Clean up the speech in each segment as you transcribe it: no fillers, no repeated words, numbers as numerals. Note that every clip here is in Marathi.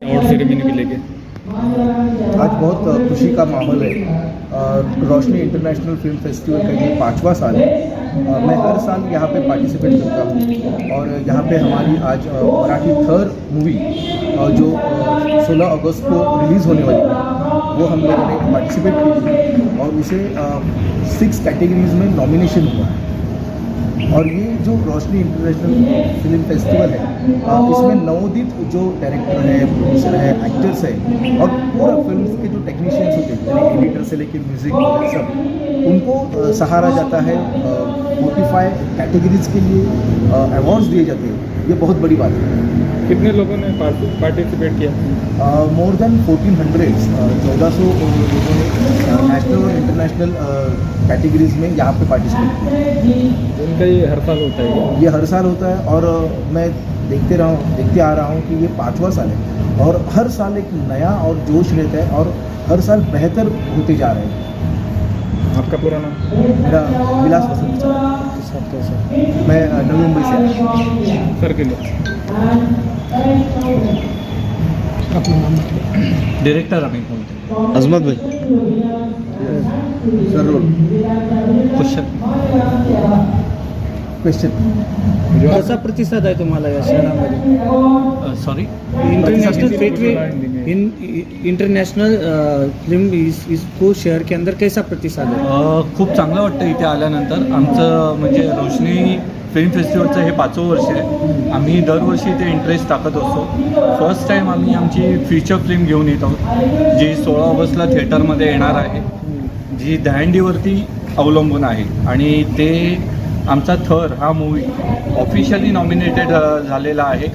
अवार्ड सेरेमनी को लेके आज बहुत खुशी का माहौल है। रोशनी इंटरनेशनल फिल्म फेस्टिवल का ये 5वां साल है। मैं हर साल यहाँ पे पार्टिसिपेट करता हूँ और यहाँ पे हमारी आज मराठी थर मूवी जो 16 अगस्त को रिलीज़ होने वाली है वो हम लोगों ने पार्टिसिपेट की और उसे 6 कैटेगरीज में नॉमिनेशन हुआ है। और ये जो रोशनी इंटरनेशनल फिल्म फेस्टिवल है इसमें नवोदित जो डायरेक्टर है, प्रोड्यूसर है, एक्टर्स है और पूरा फिल्म के जो टेक्नीशियंस होते हैं यानी एडिटर से लेकर म्यूज़िक सब उनको सहारा जाता है। 45 कैटेगरीज के लिए अवार्ड्स दिए जाते हैं। ये बहुत बड़ी बात है। कितने लोगों ने पार्टिसिपेट किया? मोर देन 1400 लोगों ने नेशनल और इंटरनेशनल कैटेगरीज में यहाँ पे पार्टिसिपेट किया। इनका ये हर साल होता है? ये हर साल होता है और मैं देखते आ रहा हूँ कि ये 5वां साल है और हर साल एक नया और जोश रहता है और हर साल बेहतर होते जा रहे हैं। आपका पूरा नाम? मेरा विलास वसंत सर। मैं नवी मुंबई से आया। सर के लिए अपना नाम डायरेक्टर अभी बोलते अजमत भाई सर रोल क्वेश्चन कसा प्रतिसाद आहे तुम्हाला या शहरामध्ये? सॉरी इंटरनेशनल फिल्म इसको शहर के अंदर कैसा प्रतिसाद आहे? खूप चांगलं वाटतं इथे आल्यानंतर. आमचं म्हणजे रोशनी फिल्म फेस्टिवलचं हे 5वं वर्ष आहे. आम्ही दरवर्षी इथे इंटरेस्ट टाकत असतो. फर्स्ट टाईम आम्ही आमची फीचर फिल्म घेऊन येत आहोत जी 16 ऑगस्टला थिएटरमध्ये येणार आहे, जी दहीहंडीवरती अवलंबून आहे. आणि ते आमचा थर हा मूवी ऑफिशियली नॉमिनेटेड झालेला आहे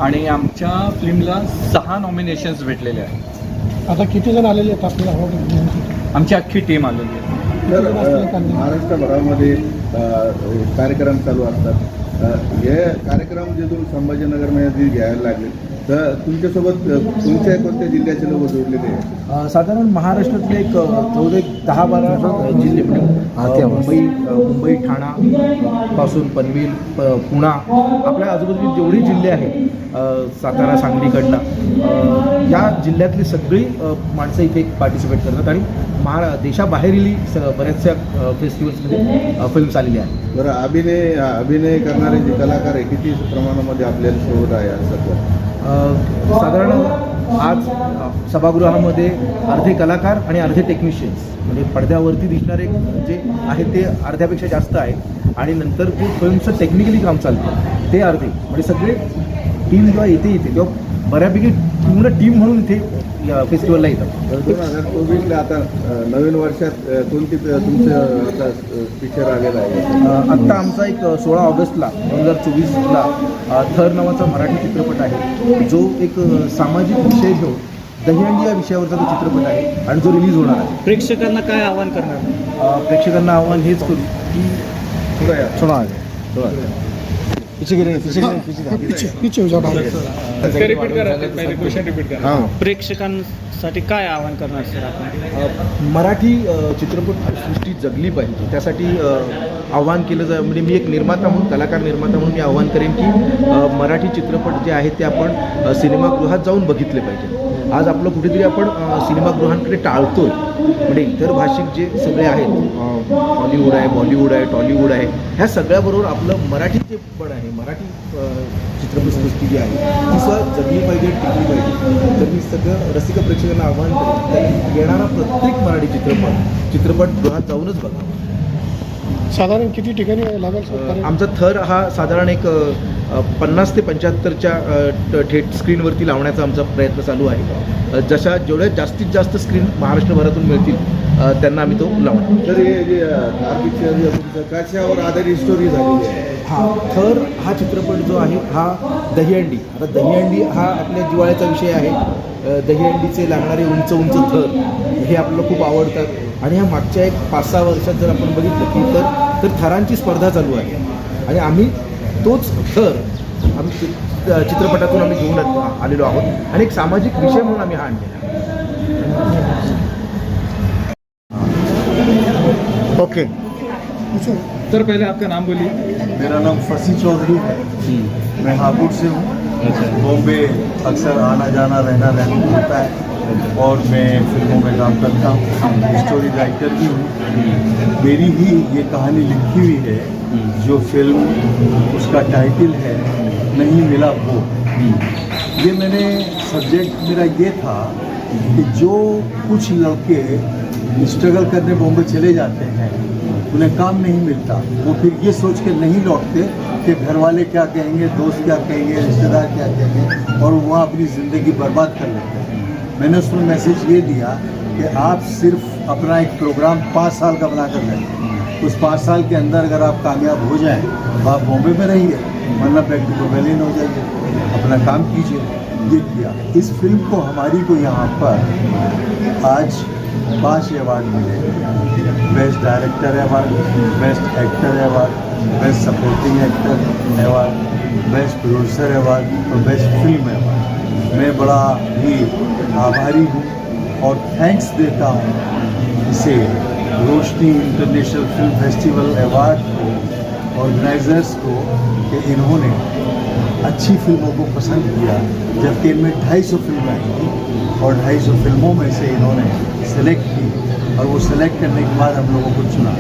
आणि आमच्या फिल्मला 6 नॉमिनेशन्स भेटलेले आहेत. आता किती जण आलेले आहेत आपल्याला अवॉर्ड घेण्यासाठी? आमची अख्खी टीम आलेली आहे. महाराष्ट्रभरामध्ये कार्यक्रम चालू असतात. हे कार्यक्रम जे तुम्ही संभाजीनगरमध्ये घ्यायला लागले तर तुमच्यासोबत तुमच्या कोणत्या जिल्ह्याचे लोक जोडलेले आहेत? साधारण महाराष्ट्रातले एक 10-12 जिल्हे म्हणजे मुंबई ठाणा पासून पनवेल पुणा आपल्या आजूबाजूचे जेवढे जिल्हे आहेत सातारा सांगलीकडनं या जिल्ह्यातली सगळी माणसं इथे पार्टिसिपेट करतात आणि देशाबाहेरील बऱ्याचशा फेस्टिवल्समध्ये फिल्म्स आलेल्या आहेत. बरं, अभिनय करणारे जे कलाकार आहे किती प्रमाणामध्ये आपल्याला सोबत आहे सध्या? साधारण आज सभागृहामध्ये अर्धे कलाकार आणि अर्धे टेक्निशियन्स म्हणजे पडद्यावरती दिसणारे जे आहे ते अर्ध्यापेक्षा जास्त आहे आणि नंतर जे फिल्मचं टेक्निकली काम चालतं ते अर्धे म्हणजे सगळे टीम जेव्हा येते तेव्हा बऱ्यापैकी पूर्ण टीम म्हणून इथे फेस्टिवलला येतात. 2024ला आता नवीन वर्षात कोणती तुमचं आता पिक्चर आलेला आहे? आत्ता आमचा एक 16 ऑगस्टला 2024ला थर नावाचा मराठी चित्रपट आहे जो एक सामाजिक विषय घेऊन दहीहंडी या विषयावरचा तो चित्रपट आहे आणि जो रिलीज होणार आहे. प्रेक्षकांना काय आवाहन करणार? प्रेक्षकांना आव्हान हेच करू की थोडा प्रेक्षकांसाठी काय आवाहन करणार सर आपण? मराठी चित्रपटसृष्टी जगली पाहिजे त्यासाठी आव्हान केलं जाय म्हणजे मी एक निर्माता म्हणून कलाकार निर्माता म्हणून मी आव्हान करेन की मराठी चित्रपट जे आहेत ते आपण सिनेमागृहात जाऊन बघितले पाहिजे. आज आपलं कुठेतरी आपण सिनेमागृहांकडे टाळतोय. म्हणजे इतर भाषिक जे सगळे आहेत हॉलिवूड आहे, बॉलिवूड आहे, टॉलिवूड आहे, ह्या सगळ्याबरोबर आपलं मराठी जे पण आहे मराठी चित्रपटसृष्टी जी आहे ती जगली पाहिजे, टिकली पाहिजे. तर मी सगळं रसिक प्रेक्षकांना आव्हान करेन येणारा प्रत्येक मराठी चित्रपटगृहात जाऊनच बघा. साधारण किती ठिकाणी लागेल? आमचा थर हा साधारण एक 50 ते 75च्या थेट स्क्रीनवरती लावण्याचा आमचा प्रयत्न चालू आहे. जेवढ्या जास्तीत जास्त स्क्रीन महाराष्ट्रभरातून मिळतील त्यांना आम्ही तो लावणार. तर हे जे पिक्चर कशावर आधारित स्टोरी झालेली आहे? थर हा चित्रपट जो आहे हा दहीहंडी. आता दहीहंडी हा आपल्या जिव्हाळ्याचा विषय आहे. दहीहंडीचे लागणारे उंच उंच थर हे आपल्याला खूप आवडतात आणि ह्या मागच्या एक 5-6 वर्षात जर आपण बघितलं की तर थरांची स्पर्धा चालू आहे आणि आम्ही तोच थर आम्ही चित्रपटातून आम्ही घेऊन आलेलो आहोत आणि एक सामाजिक विषय म्हणून आम्ही हा आणलेला. ओके सर पहले आपका नाम बोलिए. मेरा नाम फसी चौधरी है. मैं हापुड़ से हूँ. अच्छा। बॉम्बे अक्सर आना जाना रहना होता है और मैं फिल्मों में काम करता हूँ, स्टोरी राइटर भी हूँ। मेरी ही ये कहानी लिखी हुई है, जो फिल्म उसका टाइटल है नहीं मिला वो। ये मैंने सब्जेक्ट मेरा ये था कि जो कुछ लड़के स्ट्रगल करने बॉम्बे चले जाते हैं, उन्हें काम नहीं मिलता, वो फिर ये सोच के नहीं लौटते कि घर वाले क्या कहेंगे, दोस्त क्या कहेंगे, रिश्तेदार क्या कहेंगे, और वहाँ अपनी ज़िंदगी बर्बाद कर लेते हैं। मैंने उसमें मैसेज ये दिया कि आप सिर्फ अपना एक प्रोग्राम 5 साल का बना कर लें, उस 5 साल के अंदर अगर आप कामयाब हो जाएं तो आप बॉम्बे में रहिए, वरना बैक टू पवेलियन हो जाइए, अपना काम कीजिए। ये किया। इस फिल्म को हमारी को यहाँ पर आज 5 अवार्ड मिले, best director award, best actor award, best supporting actor award, best producer award और बेस्ट फिल्म अवार्ड। मैं बड़ा ही आभारी हूँ और थैंक्स देता हूँ इसे रोशनी इंटरनेशनल फिल्म फेस्टिवल अवार्ड को, ऑर्गेनाइजर्स को, कि इन्होंने अच्छी फिल्मों को पसंद किया, जबकि इनमें 250 फिल्में आई थी और 250 फिल्मों में से इन्होंने सेलेक्ट की और वो सेलेक्ट करने के बाद हम लोगों को चुना।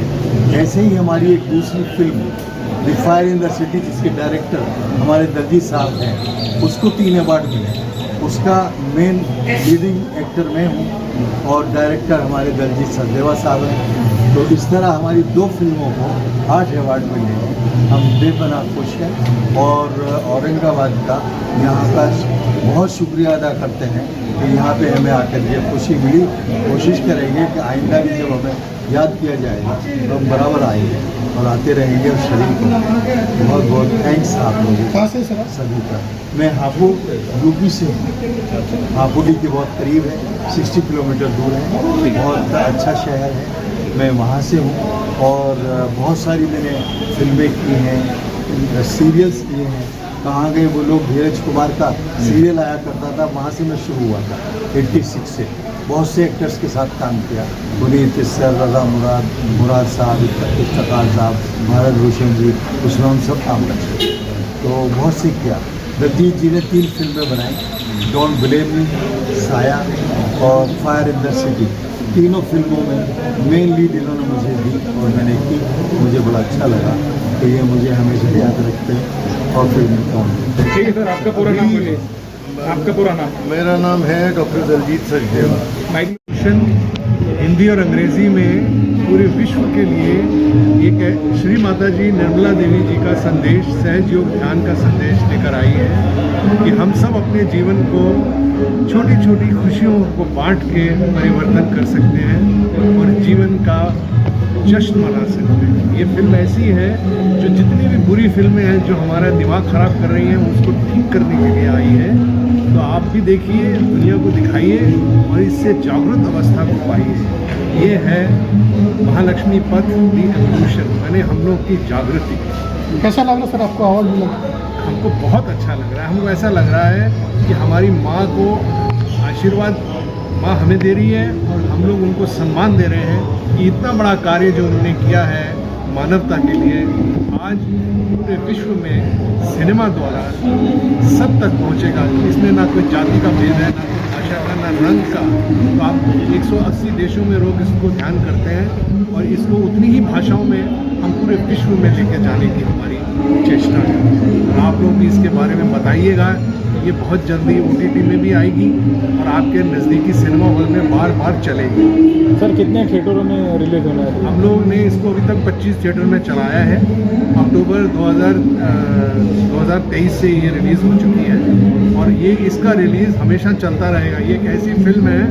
ऐसे ही हमारी एक दूसरी film the fire in the city, जिसके डायरेक्टर हमारे दलजीत साहब हैं, उसको 3 अवार्ड मिले। उसका मेन लीडिंग एक्टर मैं हूँ और डायरेक्टर हमारे दलजीत सचदेवा साहब हैं। तो इस तरह हमारी 2 फिल्मों को 8 अवार्ड मिले हैं। हम बेपनाह खुश हैं और औरंगाबाद का यहाँ का बहुत शुक्रिया अदा करते हैं कि यहाँ पे हमें आकर ये खुशी मिली। कोशिश करेंगे कि आइंदा भी जब हमें याद किया जाएगा तो हम बराबर आएंगे और आते रहेंगे और शरीक होंगे। बहुत बहुत थैंक्स आप लोगों सभी का। मैं हापुड़ यूपी से हूँ, हापुड़ी के बहुत करीब है, 60 किलोमीटर दूर है, बहुत अच्छा शहर है। मैं वहाँ से हूँ और बहुत सारी मैंने फिल्में की हैं, सीरियल्स किए हैं। कहाँ गए वो लोग, धीरज कुमार का सीरियल आया करता था, वहाँ से मैं शुरू हुआ था 86 से। बहुत से एक्टर्स के साथ काम किया, पुनीत सर, रजा मुराद, मुराद साहब, इफ्तिखार साहब, भारत भूषण जी, उसमें हम सब काम करते, तो बहुत से किया। दलजीत जी ने 3 फिल्में बनाई, डोंट ब्लेम मी, साया और फायर इन द सिटी। तीनों फिल्मों में मेन लीड इन्होंने मुझे दी और मैंने की। मुझे बड़ा अच्छा लगा कि ये मुझे हमेशा याद रखते हैं और फिर मिलता हूँ। ठीक है सर, आपका पूरा नाम बोलिए। आपका पूरा नाम? मेरा नाम है डॉक्टर दलजीत सचदेवा। माइक हिंदी और अंग्रेज़ी में पूरे विश्व के लिए एक श्री माता जी निर्मला देवी जी का संदेश, सहज योग ध्यान का संदेश लेकर आई है कि हम सब अपने जीवन को छोटी छोटी खुशियों को बांट के परिवर्तन कर सकते हैं और जीवन का जश्न मना सकते हैं। ये फिल्म ऐसी है जो जितनी भी बुरी फिल्में हैं जो हमारा दिमाग ख़राब कर रही हैं, उसको ठीक करने के लिए आई है। तो आप भी देखिए, दुनिया को दिखाइए और इससे जागरूक अवस्था को पाइए। ये है महालक्ष्मी पथ दी एवोल्यूशन, यानी हम लोग की जागृति। कैसा लग रहा सर आपको आवाज़ मिला? हमको बहुत अच्छा लग रहा है। हमको ऐसा लग रहा है कि हमारी माँ को आशीर्वाद माँ हमें दे रही है और हम लोग उनको सम्मान दे रहे हैं कि इतना बड़ा कार्य जो उन्होंने किया है मानवता के लिए, आज पूरे विश्व में सिनेमा द्वारा सब तक पहुंचेगा। इसमें ना कोई जाति का भेद है, ना कोई भाषा का, ना रंग का। तो आप 180 देशों में लोग इसको ध्यान करते हैं और इसको उतनी ही भाषाओं में हम पूरे विश्व में लेके जाने की हमारी चेष्टा है। और आप लोग भी इसके बारे में बताइएगा। ये बहुत जल्दी OTT में भी आएगी और आपके नज़दीकी सिनेमा हॉल में बार बार चलेगी। सर कितने थिएटरों में रिलीज होना है? हम लोग ने इसको अभी तक 25 थिएटर में चलाया है। अक्टूबर 2023 से ये रिलीज़ हो चुकी है और ये इसका रिलीज़ हमेशा चलता रहेगा। ये एक ऐसी फिल्म है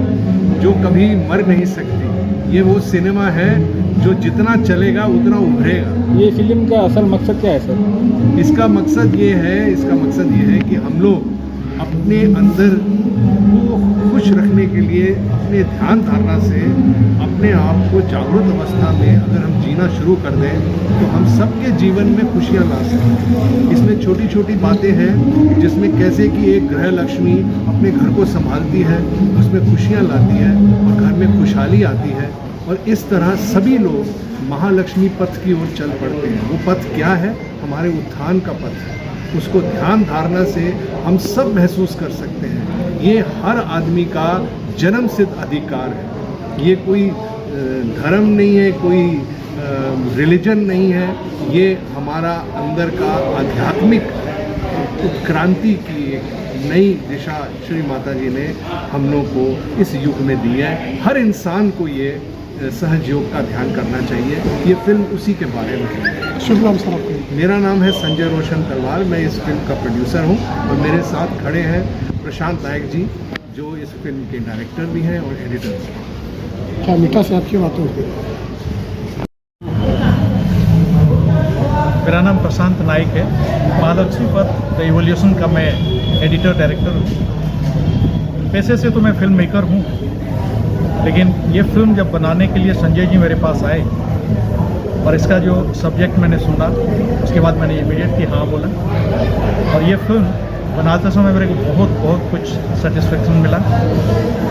जो कभी मर नहीं सकती। ये वो सिनेमा है जो जितना चलेगा उतना उभरेगा। ये फिल्म का असल मकसद क्या है सर? इसका मकसद ये है कि हम लोग अपने अंदर को खुश रखने के लिए अपने ध्यान धारणा से अपने आप को जागरूक अवस्था में अगर हम जीना शुरू कर दें तो हम सबके जीवन में खुशियाँ ला सकते हैं। इसमें छोटी छोटी बातें हैं जिसमें कैसे कि एक गृह लक्ष्मी अपने घर को संभालती है, उसमें खुशियाँ लाती है और घर में खुशहाली आती है। और इस तरह सभी लोग महालक्ष्मी पथ की ओर चल पड़ते हैं। वो पथ क्या है? हमारे उत्थान का पथ है। उसको ध्यान धारणा से हम सब महसूस कर सकते हैं। ये हर आदमी का जन्मसिद्ध अधिकार है। ये कोई धर्म नहीं है, कोई रिलीजन नहीं है, ये हमारा अंदर का आध्यात्मिक उत्क्रांति की एक नई दिशा श्री माता जी ने हम लोग को इस युग में दी है। हर इंसान को ये सहयोग का ध्यान करना चाहिए। ये फिल्म उसी के बारे में है। शुभ नाम सर आपका? मेरा नाम है संजय रोशन तलवार, मैं इस फिल्म का प्रोड्यूसर हूँ और मेरे साथ खड़े हैं प्रशांत नायक जी, जो इस फिल्म के डायरेक्टर भी हैं और एडिटर भी हैं। क्या मीठा से आपकी बात होती है? मेरा नाम प्रशांत नाइक है। महालक्ष्मी पर द इवोल्यूशन का मैं एडिटर डायरेक्टर हूँ। पैसे से तो मैं फिल्म मेकर हूँ, लेकिन ये फिल्म जब बनाने के लिए संजय जी मेरे पास आए और इसका जो सब्जेक्ट मैंने सुना, उसके बाद मैंने इमीडिएटली हाँ बोला। और ये फिल्म बनाते समय मेरे को बहुत कुछ सेटिस्फेक्शन मिला।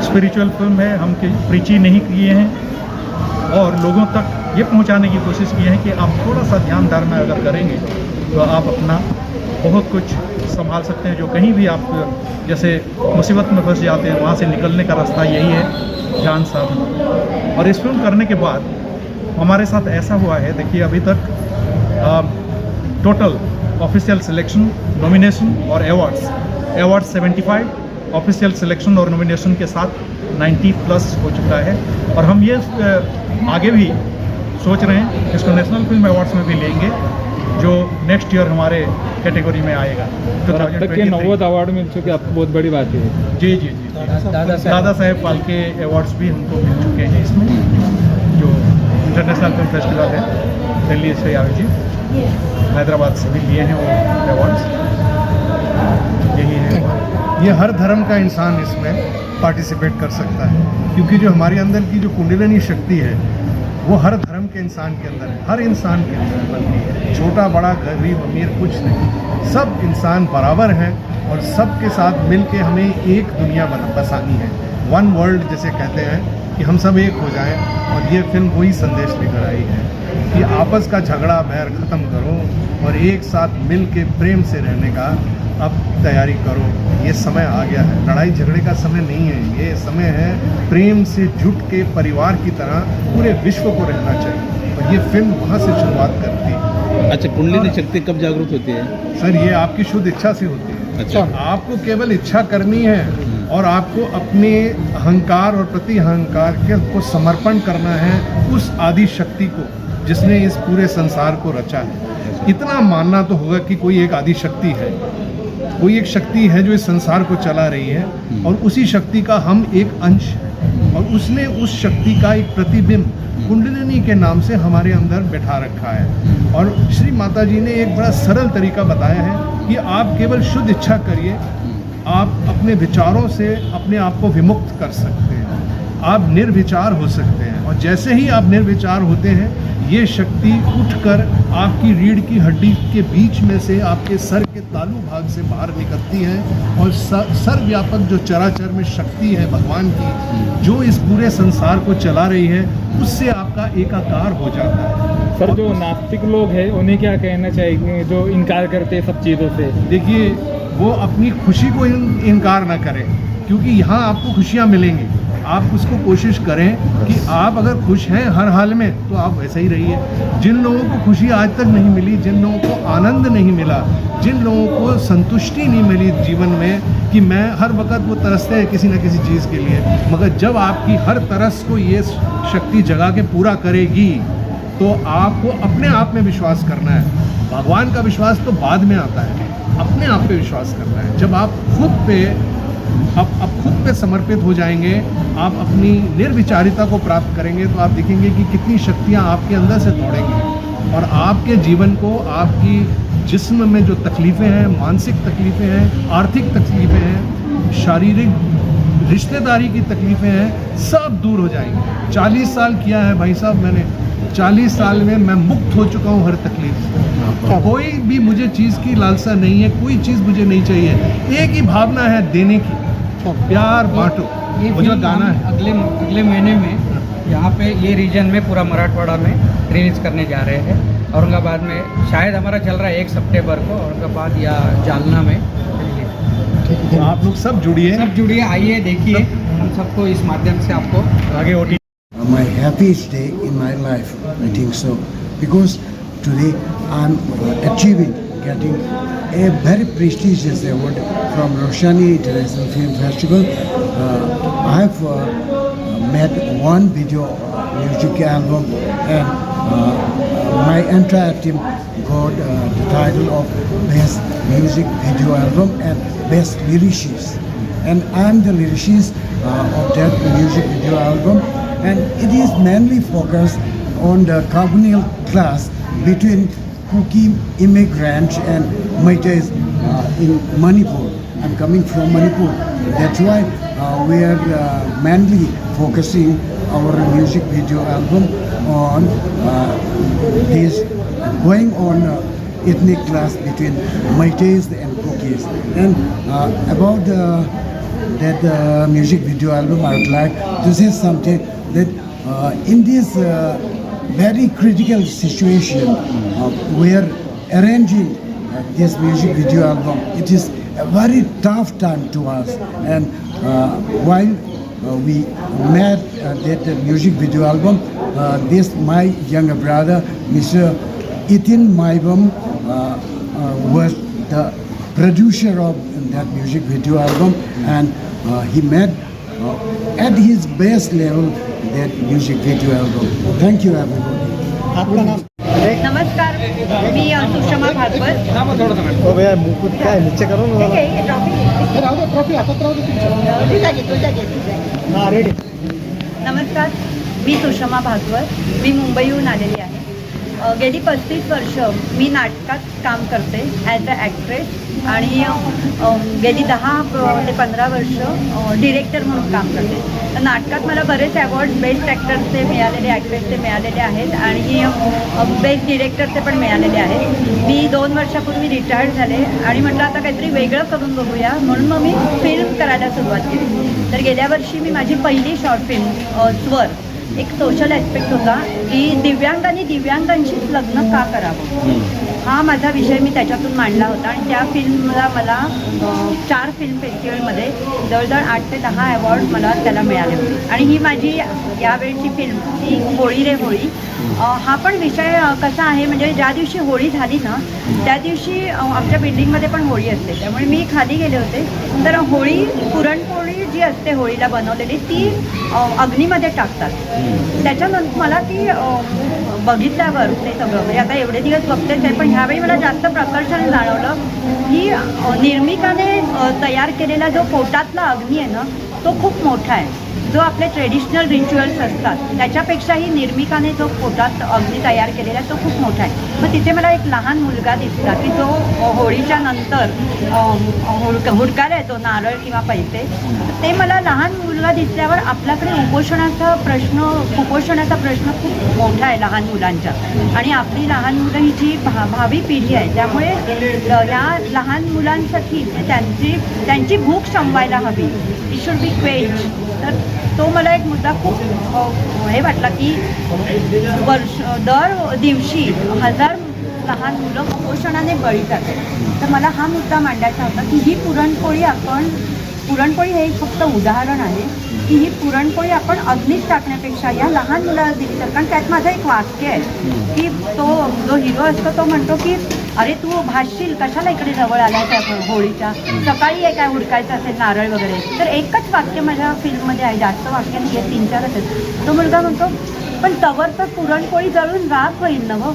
स्पिरिचुअल फिल्म है, हम प्रीची नहीं किए हैं और लोगों तक ये पहुंचाने की कोशिश की है कि आप थोड़ा सा ध्यान धारणा अगर करेंगे तो आप अपना बहुत कुछ संभाल सकते हैं। जो कहीं भी आप जैसे मुसीबत में फंस जाते हैं, वहाँ से निकलने का रास्ता यही है, ध्यान साधना। और इस फिल्म करने के बाद हमारे साथ ऐसा हुआ है, देखिए अभी तक टोटल ऑफिशियल सिलेक्शन, नॉमिनेशन और अवार्ड्स 75, ऑफिशियल सिलेक्शन और नॉमिनेशन के साथ 90+ हो चुका है। और हम ये आगे भी सोच रहे हैं इसको नेशनल फिल्म अवार्ड्स में भी लेंगे, जो नेक्स्ट ईयर हमारे कैटेगरी में आएगा। तो अब तक के 90 अवार्ड मिल चुके, आपको बहुत बड़ी बात है। जी दादा साहेब फाल्के अवार्ड्स भी हमको मिल चुके हैं इसमें, जो इंटरनेशनल फिल्म फेस्टिवल है दिल्ली से आयोजित, हैदराबाद से भी लिए हैं वो अवार्ड्स। यही है। ये हर धर्म का इंसान इसमें पार्टिसिपेट कर सकता है, क्योंकि जो हमारे अंदर की जो कुंडलिनी शक्ति है वो हर धर्म के इंसान के अंदर है, हर इंसान के अंदर, बल्कि छोटा बड़ा गरीब अमीर कुछ नहीं, सब इंसान बराबर हैं और सबके साथ मिल के हमें एक दुनिया बसानी है। वन वर्ल्ड जिसे कहते हैं, कि हम सब एक हो जाएं। और ये फिल्म वही संदेश लेकर आई है कि आपस का झगड़ा बैर ख़त्म करो और एक साथ मिल के प्रेम से रहने का अब तैयारी करो। ये समय आ गया है, लड़ाई झगड़े का समय नहीं है, ये समय है प्रेम से जुट के परिवार की तरह पूरे विश्व को रहना चाहिए। और ये फिल्म वहाँ से शुरुआत करती है। अच्छा, कुंडलिनी शक्ति कब जागरूक होती है? सर, ये आपकी शुद्ध इच्छा से होती है। अच्छा, आपको केवल इच्छा करनी है और आपको अपने अहंकार और प्रति अहंकार को समर्पण करना है उस आदि शक्ति को जिसने इस पूरे संसार को रचा है। इतना मानना तो होगा कि कोई एक आदि शक्ति है, कोई एक शक्ति है जो इस संसार को चला रही है और उसी शक्ति का हम एक अंश हैं और उसने उस शक्ति का एक प्रतिबिंब कुंडलिनी के नाम से हमारे अंदर बैठा रखा है। और श्री माता जी ने एक बड़ा सरल तरीका बताया है कि आप केवल शुद्ध इच्छा करिए, आप अपने विचारों से अपने आप को विमुक्त कर सकते हैं, आप निर्विचार हो सकते हैं। और जैसे ही आप निर्विचार होते हैं, ये शक्ति उठकर आपकी रीढ़ की हड्डी के बीच में से आपके सर के तालू भाग से बाहर निकलती है और सर्वव्यापक जो चराचर में शक्ति है भगवान की, जो इस पूरे संसार को चला रही है, उससे आपका एकाकार हो जाता है। सर, जो नास्तिक लोग हैं उन्हें क्या कहना चाहिए जो इनकार करते हैं सब चीज़ों से? देखिए, वो अपनी खुशी को इनकार ना करें, क्योंकि यहाँ आपको खुशियाँ मिलेंगी। आप उसको कोशिश करें कि आप अगर खुश हैं हर हाल में तो आप वैसे ही रहिए। जिन लोगों को खुशी आज तक नहीं मिली, जिन लोगों को आनंद नहीं मिला, जिन लोगों को संतुष्टि नहीं मिली जीवन में, कि मैं हर वक्त वो तरसते हैं किसी न किसी चीज़ के लिए, मगर जब आपकी हर तरस को ये शक्ति जगा के पूरा करेगी तो आपको अपने आप में विश्वास करना है। भगवान का विश्वास तो बाद में आता है, अपने आप पे विश्वास करना है। जब आप खुद पे समर्पित हो जाएंगे, आप अपनी निर्विचारिता को प्राप्त करेंगे, तो आप देखेंगे कि कितनी शक्तियाँ आपके अंदर से दौड़ेंगी और आपके जीवन को, आपकी जिस्म में जो तकलीफ़ें हैं, मानसिक तकलीफ़ें हैं, आर्थिक तकलीफ़ें हैं, शारीरिक रिश्तेदारी की तकलीफ़ें हैं, सब दूर हो जाएंगी। 40 साल किया है भाई साहब मैंने, 40 साल में मैं मुक्त हो चुका हूँ हर तकलीफ से। कोई भी मुझे चीज़ की लालसा नहीं है, कोई चीज़ मुझे नहीं चाहिए, एक ही भावना है देने की, प्यार बांटो। मुझे गाना है अगले महीने में यहाँ पे ये रीजन में पूरा मराठवाड़ा में रिलीज करने जा रहे हैं औरंगाबाद में शायद हमारा चल रहा है 1 सितंबर को औरंगाबाद या जालना में। तो आप लोग सब जुड़िए, सब जुड़िए, आइए देखिए, हम सबको इस माध्यम से आपको आगे OTT My happiest day in my life, I think so, because today I'm achieving, getting a very prestigious award from Roshani International Film Festival. I've made one video music album, and my entire team got the title of Best Music Video Album and Best Lyricist. And I'm the lyricist of that music video album. And it is mainly focused on the communal class between Kuki immigrants and Meiteis in Manipur. I'm coming from Manipur. That's why we are mainly focusing our music video album on this going on ethnic class between Meiteis and Kukis. And about that music video album, I would like to say something that in this very critical situation, we are arranging this music video album. It is a very tough time to us, and while we made that music video album, this my younger brother, Mr. Ethan Maibam, was the producer of that music video album, and he made at his best level that music video album. Thank you everybody. नमस्कार, मी सुषमा भागवत. काय निश्चय करू ठीक आहे, हे ट्रॉफी नमस्कार, मी सुषमा भागवत. मी मुंबईहून आलेली आहे. गेली 35 वर्ष मी नाटकात काम करते ॲज अ ॲक्ट्रेस आणि गेली 10 ते 15 वर्ष डिरेक्टर म्हणून काम करते. तर नाटकात मला बरेच अवॉर्ड्स बेस्ट ॲक्टरचे मिळालेले, ॲक्ट्रेसचे मिळालेले आहेत आणि बेस्ट डिरेक्टरचे पण मिळालेले आहेत. मी 2 वर्षापूर्वी रिटायर्ड झाले आणि म्हटलं आता काहीतरी वेगळं करून बघूया, म्हणून मग मी फिल्म करायला सुरुवात केली. तर गेल्या वर्षी मी माझी पहिली शॉर्ट फिल्म स्वर, एक सोशल ॲस्पेक्ट होता की दिव्यांगांनी दिव्यांगांशीच लग्न का करावं, हा माझा विषय मी त्याच्यातून मांडला होता. आणि त्या फिल्मला मला 4 फिल्म फेस्टिवलमध्ये जवळजवळ 8 ते 10 अवॉर्ड मला त्याला मिळाले होते. आणि ही माझी यावेळची फिल्म ती होळी रे होळी. हा पण विषय कसा आहे, म्हणजे ज्या दिवशी होळी झाली ना त्या दिवशी आमच्या बिल्डिंगमध्ये पण होळी असते. त्यामुळे मी खाली गेले होते, तर होळी, पुरणपोळी जी असते होळीला बनवलेली ती अग्नीमध्ये टाकतात. त्याच्यानंतर मला ती बघितल्यावर ते सगळं, म्हणजे आता एवढे दिवस बघतेच आहे, पण ह्यावेळी मला जास्त प्रकर्षाने जाणवलं की निर्मिकाने तयार केलेला जो पोटातला अग्नी आहे ना तो खूप मोठा आहे. जो आपले ट्रेडिशनल रिच्युअल्स असतात त्याच्यापेक्षाही निर्मिकाने जो पोटात अग्नी तयार केलेला आहे तो खूप मोठा आहे. मग तिथे मला एक लहान मुलगा दिसला की जो होळीच्या नंतर हुडकायला येतो नारळ किंवा पैसे. ते मला लहान मुलगा दिसल्यावर आपल्याकडे कुपोषणाचा प्रश्न खूप मोठा आहे लहान मुलांच्या, आणि आपली लहान मुलं ही जी भावी पिढी आहे त्यामुळे या लहान मुलांसाठी त्यांची भूक संपवायला हवी, इट शुड बी क्वेंच. तर तो मला एक मुद्दा खूप हे वाटला की दर दिवशी 1000 लहान मुलं कुपोषणाने बळी जातात. तर मला हा मुद्दा मांडायचा होता की ही पुरणपोळी हे एक फक्त उदाहरण आहे की ही पुरणपोळी आपण अग्नीत टाकण्यापेक्षा या लहान मुलाला दिली तर, कारण त्यात माझं एक वाक्य आहे की तो जो हिरो असतो तो म्हणतो की अरे तू भासशील कशाला इकडे जवळ आलाय त्या होळीच्या, सकाळी काय हुडकायचं असेल नारळ वगैरे. तर एकच वाक्य माझ्या फिल्ममध्ये आहे, जास्त वाक्य नाही आहे, 3-4 असेल. तो मुलगा म्हणतो पण तवर तर पुरणपोळी जळून राख होईल ना गं.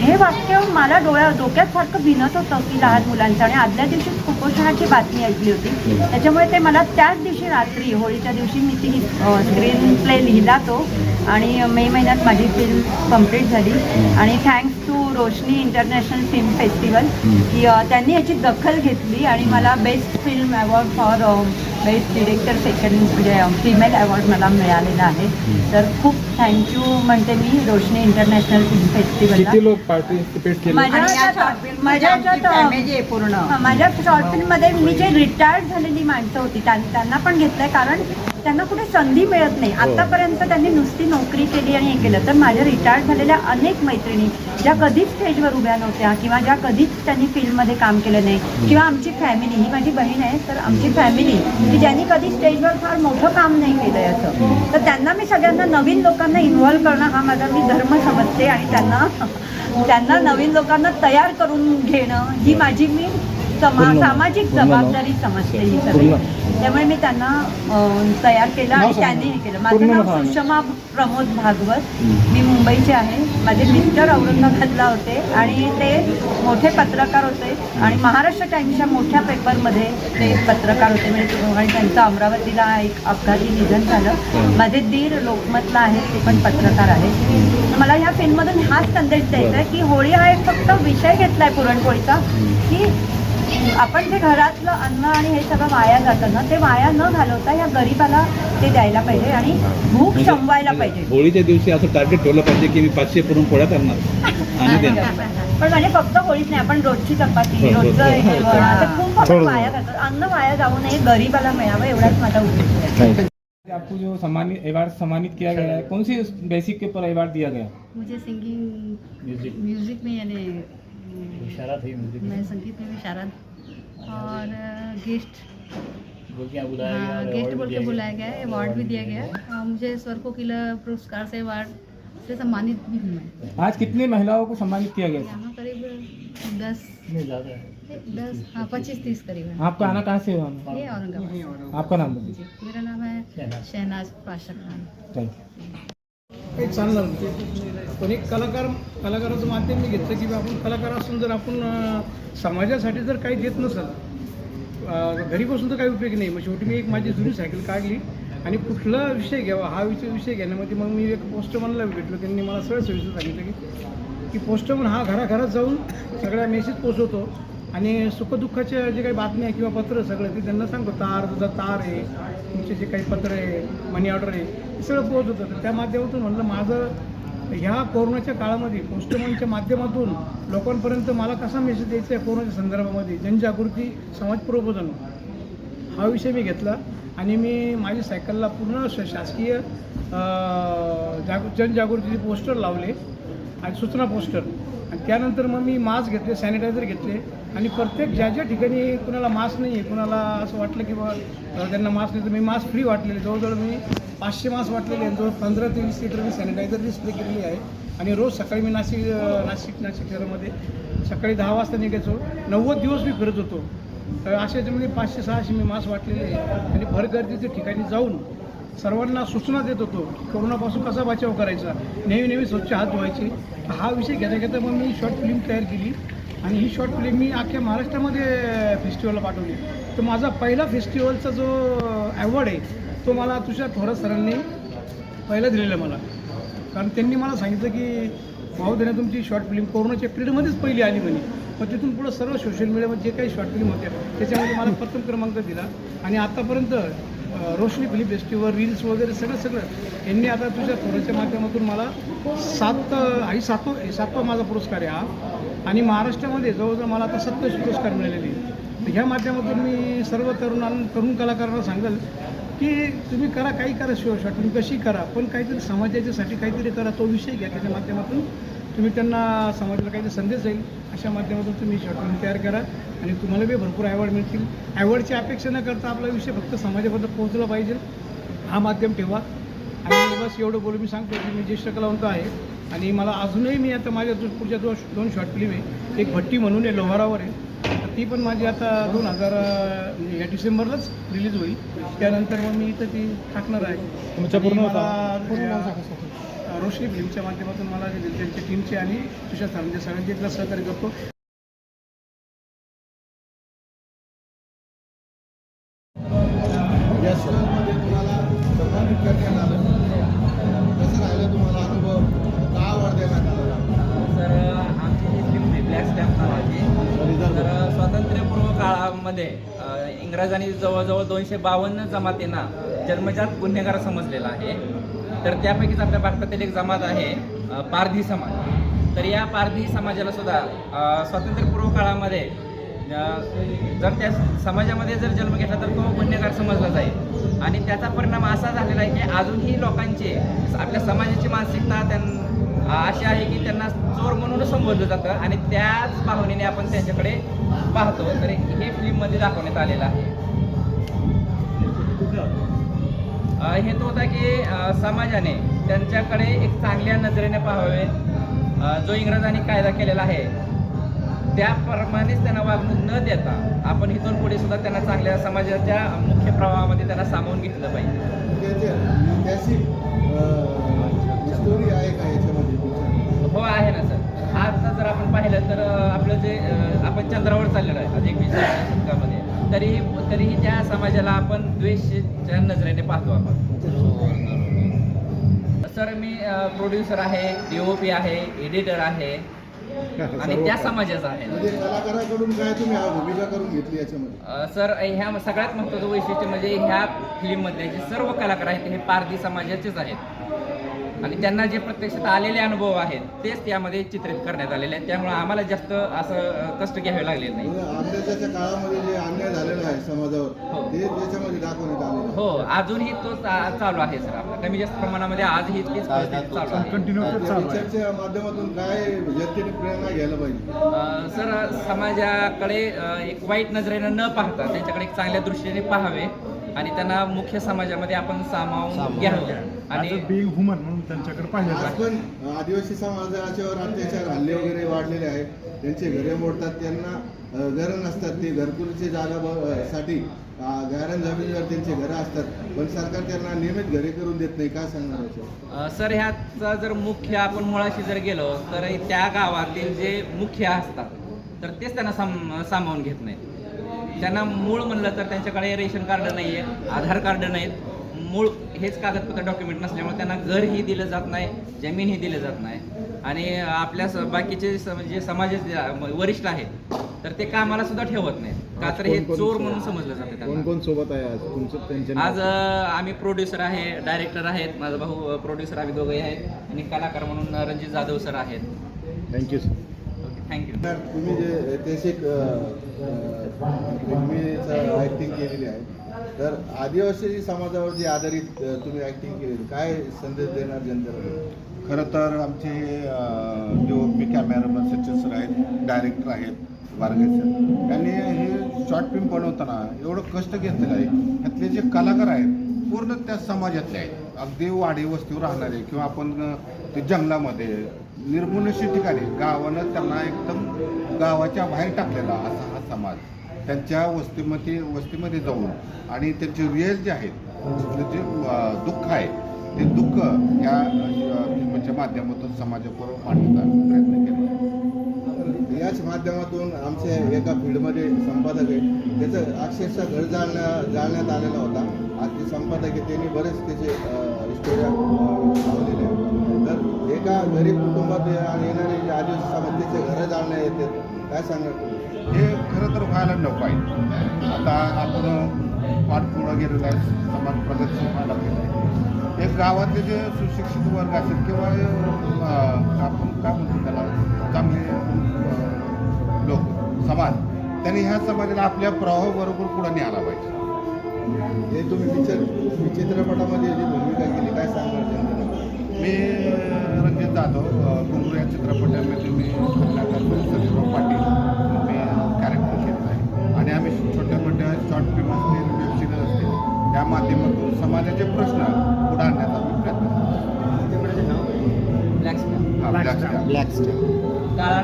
हे वाक्य मला डोक्यात सारखं भिनत होतं की लहान मुलांचं. आणि आदल्या दिवशी कुपोषणाची बातमी ऐकली होती, त्याच्यामुळे ते मला त्याच दिवशी रात्री होळीच्या दिवशी मी ती स्क्रीन प्ले लिहिला तो, आणि मे महिन्यात माझी फिल्म कंप्लीट झाली. आणि thanks to Roshni international film festival की त्यांनी याची दखल घेतली आणि मला best film award for best director second म्हणजे फिमेल अवॉर्ड मला मिळालेला आहे. तर खूप थँक्यू म्हणते मी रोशनी इंटरनॅशनल फिल्म फेस्टिवलला. किती लोक पार्टिसिपेट केले? माझ्या शॉर्ट फिल्ममध्ये मी जे रिटायर्ड झालेली माणसं होती त्यांना पण घेतलंय, कारण त्यांना कुठे संधी मिळत नाही. आतापर्यंत त्यांनी नुसती नोकरी केली आणि हे केलं. तर माझ्या रिटायर्ड झालेल्या अनेक मैत्रिणी ज्या कधीच स्टेजवर उभ्या नव्हत्या किंवा ज्या कधीच त्यांनी फिल्ममध्ये काम केलं नाही, किंवा आमची फॅमिली, ही माझी बहीण आहे, तर आमची फॅमिली की ज्यांनी कधी स्टेजवर फार मोठं काम नाही केलं याचं, तर त्यांना मी सगळ्यांना नवीन लोकांना इन्व्हॉल्व करणं हा माझा मी धर्म समजते आणि त्यांना नवीन लोकांना तयार करून घेणं ही माझी मी सामाजिक जबाबदारी समजते ही सगळी. त्यामुळे मी त्यांना तयार केलं आणि त्यांनी हे केलं. माझं नाव सुषमा प्रमोद भागवत, मी मुंबईचे आहे. माझे मिस्टर औरंगाबादला होते आणि ते मोठे पत्रकार होते आणि महाराष्ट्र टाइम्सच्या मोठ्या पेपरमध्ये ते पत्रकार होते. म्हणजे आणि त्यांचं अमरावतीला एक अपघाती निधन झालं. माझे दीर लोकमतला आहेत, ते पण पत्रकार आहेत. मला ह्या फिल्ममधून हाच संदेश द्यायचा आहे की होळी हा एक फक्त विषय घेतला आहे पुरणपोळीचा, की आपण जे घरातलं अन्न आणि हे सगळं वाया जातं ना, ते वाया न घालवता या गरिबाला ते द्यायला पाहिजे आणि भूक संपवायला पाहिजे. होळीच्या दिवशी असं टार्गेट ठेवलं पाहिजे की मी 500 पुरणपोळ्या करणार आणि देणार. पण म्हणजे फक्त होळीच नाही, आपण रोजची चपाती, रोजचं हे खूप आपण वाया घालतो. अन्न वाया जाऊ नये, गरिबाला मिळावं, एवढाच माझा उद्देश आहे. आपको जो सम्मानित किया गया है, कौन सी बेसिक के ऊपर अवार्ड दिया गया? मुझे सिंगिंग म्यूजिक में यानी विशारद है म्यूजिक मैं संगीत में विशारद और गेस्ट बोल के बुलाया गया है, अवार्ड भी दिया गया है. मुझे स्वर कोकिला पुरस्कार से अवार्ड से सम्मानित भी हूँ मैं. आज कितनी महिलाओं को सम्मानित किया गया? यहाँ करीब 10 हाँ 25-30 करीब है. आपका आना कहाँ से हुआ? ये औरंगाबाद. आपका नाम बताइए. मेरा नाम है शहनाज पाशा खान. Thank you. काही चालणार नाही. पण एक कलाकाराचं माध्यम मी घेतलं की आपण कलाकार असून जर आपण समाजासाठी जर काही देत नसेल, घरी बसून तर काही उपयोग नाही. मग शेवटी मी एक माझी जुनी सायकल काढली आणि कुठला विषय घ्यावा हा विषय घेण्यामध्ये मग मी एक पोस्टमनला भेटलो. त्यांनी मला सरळ सविस्तर सांगितलं की पोस्टमन हा घराघरात जाऊन सगळ्या मेसेज पोचवतो आणि सुखदुःखाच्या जे काही बातम्या किंवा पत्र सगळं ते त्यांना सांगतो. तार आहे, तुमचे जे काही पत्र आहे, मनी ऑर्डर आहे, हे सगळं पोहोचवतं. तर त्या माध्यमातून म्हणलं माझं ह्या कोरोनाच्या काळामध्ये पोस्टमनच्या माध्यमातून लोकांपर्यंत मला कसा मेसेज द्यायचा आहे कोरोनाच्या संदर्भामध्ये, जनजागृती, समाज प्रबोधन हा विषय मी घेतला आणि मी माझी सायकलला पूर्ण शासकीय जनजागृतीचे पोस्टर लावले आणि सूचना पोस्टर. आणि त्यानंतर मग मी मास्क घेतले, सॅनिटायझर घेतले आणि प्रत्येक ज्या ज्या ठिकाणी कुणाला मास्क नाही आहे, कुणाला असं वाटलं की बाबा त्यांना मास्क नाही, तर मी मास्क फ्री वाटलेले. जवळजवळ मी 500 मास्क वाटलेले आहेत. जवळ 15 ते 20 लिटर मी सॅनिटायझरची स्प्रे केलेली आहे. आणि रोज सकाळी मी नाशिक शहरामध्ये सकाळी 10 वाजता निघायचो. 90 दिवस मी फिरत होतो. तर अशाच्यामध्ये 500-600 मी मास्क वाटलेले आहे आणि भरगर्दीच्या ठिकाणी जाऊन सर्वांना सूचना देत होतो की कोरोनापासून कसा बचाव करायचा, नेहमी स्वच्छ हात धुवायचे. हा विषय घेता घेता मग मी शॉर्ट फिल्म तयार केली आणि ही शॉर्ट फिल्म मी अख्ख्या महाराष्ट्रामध्ये फेस्टिवलला पाठवली. तर माझा पहिला फेस्टिवलचा जो ॲवॉर्ड आहे तो मला तुषार थोरात सरांनी पहिला दिलेला मला. कारण त्यांनी मला सांगितलं की भाऊ देणे तुमची शॉर्ट फिल्म कोरोनाच्या पिरियडमध्येच पहिली आली म्हणे. मग तिथून पुढं सर्व सोशल मीडियामध्ये जे काही शॉर्ट फिल्म होत्या त्याच्यामध्ये मला प्रथम क्रमांक दिला आणि आतापर्यंत रोशनी फिल्म फेस्टिवल, रील्स वगैरे सगळं यांनी आता तुझ्या थोराच्या माध्यमातून मला 7वा माझा पुरस्कार आहे हा. आणि महाराष्ट्रामध्ये जवळजवळ मला आता 27 पुरस्कार मिळालेले. तर ह्या माध्यमातून मी सर्व तरुण कलाकारांना सांगेल की तुम्ही करा, काही करा, शॉर्ट फिल्म कशी करा, पण काहीतरी समाजाच्यासाठी काहीतरी करा. तो विषय घ्या, त्याच्या माध्यमातून तुम्ही त्यांना समाजाला काहीतरी संदेश जाईल अशा माध्यमातून तुम्ही शॉर्ट फिल्म तयार करा आणि तुम्हाला बी भरपूर अवॉर्ड मिळतील. अवॉर्डची अपेक्षा न करता आपला विषय फक्त समाजाबद्दल पोहोचला पाहिजे हा माध्यम ठेवा. आणि बस एवढं बोलून मी सांगतो की मी ज्येष्ठ कलावंत आहे आणि मला अजूनही मी आता माझ्या पुढच्या 2 शॉर्ट फिल्म आहे. एक भट्टी म्हणून आहे, लोहारावर आहे, तर ती पण माझी आता 2000 या डिसेंबरलाच रिलीज होईल. त्यानंतर मग मी इथं ती टाकणार आहे. रोशनी फिल्मच्या माध्यमातून मला जे त्यांच्या टीमचे आणि तुषार सरांचे सगळ्यांचे इथला सहकार्य करतो. या शहरामध्ये तुम्हाला सन्मानित करण्यात आलं, कसं राहिलं तुम्हाला अनुभव, का आवड देण्यात आला? सर आमची ही फिल्म आहे ब्लॅक स्टॅम्प नावाची. तर स्वातंत्र्यपूर्व काळामध्ये इंग्रजांनी जवळजवळ 252 जमातींना जन्मजात गुन्हेगार समजलेला आहे. तर त्यापैकीच आपल्या भारतातील एक जमात आहे पारधी समाज. तर या पारधी समाजाला सुद्धा स्वातंत्र्यपूर्व काळामध्ये जर त्या समाजामध्ये जर जन्म घेतला तर तो गुन्हेगार समजला जाईल. आणि त्याचा परिणाम असा झालेला आहे की अजूनही लोकांची आपल्या समाजाची मानसिकता अशी आहे की त्यांना चोर म्हणून संबोधलं जातं आणि त्याच भावनेने आपण त्यांच्याकडे पाहतो. तर हे फिल्ममध्ये दाखवण्यात आलेलं आहे. हेतू होता की समाजाने त्यांच्याकडे एक चांगल्या नजरेने पाहावे. जो इंग्रजांनी कायदा केलेला आहे त्याप्रमाणेच त्यांना वागणूक न देता आपण इथून पुढे सुद्धा त्यांना चांगल्या समाजाच्या मुख्य प्रवाहामध्ये त्यांना सामावून घेतलं पाहिजे. स्टोरी आहे का याच्यामध्ये? हो आहे ना सर. आता जर आपण पाहिलं तर आपलं जे आपण चंद्रावर चाललेलो आहे आज 21व्या शतकामध्ये, तरीही त्या समाजाला आपण द्वेषाच्या नजरेने पाहतो आपण. सर मी प्रोड्युसर आहे, DOP आहे, एडिटर आहे आणि त्या समाजाचा आहे. म्हणजे कलाकाराकडून काय तुम्ही भूमिका करून घेतली याच्यामध्ये? सर ह्या सगळ्यात महत्त्वाचं वैशिष्ट्य म्हणजे ह्या फिल्ममधले जे सर्व कलाकार आहेत हे पारधी समाजाचेच आहेत आणि त्यांना जे प्रत्यक्षात आलेले अनुभव आहेत तेच त्यामध्ये चित्रित करण्यात आलेले आहेत. त्यामुळे आम्हाला जास्त असं कष्ट घ्यावे लागले नाही. अंग्रेजाच्या काळामध्ये जे अन्याय झालेला आहे समाजावर ते त्याच्यामध्ये दाखवण्यात आले. हो अजूनही तो चालू आहे सर. आपला कमी जास्त प्रमाणामध्ये आजही तीच परिस्थिती चालू आहे. पिक्चरच्या माध्यमातून काय जनतेने प्रेरणा घ्यायला पाहिजे? सर समाजाकडे एक वाईट नजरेने न पाहता त्यांच्याकडे एक चांगल्या दृष्टीने पाहावे आणि त्यांना मुख्य समाजामध्ये आपण सामावून घ्यावं आणि बिंग ह्युमन म्हणून त्यांच्याकडे पाहिलं आज पण आदिवासी समाजाच्यावर अत्याचार हल्ले वगैरे वाढलेले आहेत. त्यांचे घरे मोडतात, त्यांना घरं नसतात, ते घरकुलीची जागा साठी गायरान जमिनीवर त्यांचे घरं असतात पण सरकार त्यांना नियमित घरे करून देत नाही. काय सांगणार? सर ह्याचा जर मुख्य आपण मुळाशी जर गेलो तर त्या गावातील जे मुख्य असतात तर तेच त्यांना सामावून घेत नाहीत. त्यांना मूळ म्हणलं तर त्यांच्याकडे रेशन कार्ड नाही आहे, आधार कार्ड नाहीत, मूळ हेच कागदपत्र डॉक्युमेंट नसल्यामुळे त्यांना घरही दिलं जात नाही, जमीनही दिलं जात नाही आणि आपल्या बाकीचे जे समाजाचे वरिष्ठ आहेत तर ते कामाला सुद्धा ठेवत नाहीत का तर हे चोर म्हणून समजलं जातं. कोण कोण सोबत आहे आज तुमचं त्यांच्या? आज आम्ही प्रोड्युसर आहे, डायरेक्टर आहेत, माझा भाऊ प्रोड्युसर आम्ही दोघंही आहेत आणि कलाकार म्हणून रणजित जाधव सर आहेत. Thank you sir. थँक्यू. तुम्ही जे ऐतिहासिक फिल्मीचं ॲक्टिंग केलेली आहे तर आदिवासी समाजावर जे आधारित तुम्ही ॲक्टिंग केलेली काय संदेश देणार जनतेला? खरं तर आमचे DOP कॅमेरामॅन सचिन सर आहेत, डायरेक्टर आहेत वारगे सर, त्यांनी हे शॉर्ट फिल्म बनवताना एवढं कष्ट घेतलेलं आहे. ह्यातले जे कलाकार आहेत पूर्ण त्या समाजातले आहेत, अगदी वाडी वस्तीवर राहणारे किंवा आपण ते जंगलामध्ये निर्मनुष्य ठिकाणी गावानं त्यांना एकदम गावाच्या बाहेर टाकलेला असा हा समाज त्यांच्या वस्तीमध्ये जाऊन आणि त्यांचे रिअल जे आहेत जे दुःख आहे ते दुःख या फिल्मच्या माध्यमातून समाजाबरोबर मांडण्याचा प्रयत्न केला. याच माध्यमातून आमच्या एका फील्डमध्ये संपादक आहे, त्याचं अक्षरशः घर जाळण्यात आलेला होता. आज ते संपादक आहे, त्यांनी बरेच त्याचे स्टोऱ्या लावलेल्या आहेत. तर एका गरीब कुटुंबात येणारे जे आदिवासी समाज त्याचे घरं जाळण्यात येतात. काय सांगणार? हे खरं तर व्हायला नको आहे. आता आपण पाठपुढं गेलेलं आहे, समाज प्रगतशील व्हायला गेलं आहे. एक गावातले जे सुशिक्षित वर्ग असेल किंवा आपण काय म्हणतो त्याला चांगले लोक समाज त्यांनी ह्या समाजाला आपल्या प्रवाहाबरोबर पुढे न्यायला पाहिजे. हे तुम्ही चित्रपटामध्ये जी भूमिका केली काय सांगणार जनतेला? मी रणजित जाधव घुंगरू या चित्रपटामध्ये मी संजयराव पाटील मी कॅरेक्टर केलं आहे आणि आम्ही छोट्या मोठ्या शॉर्ट फिल्म असतील, वेब सिरीज असतील त्या माध्यमातून समाजाचे प्रश्न पुढे आणण्याचा मी प्रयत्न करतो. Black star black star. काळा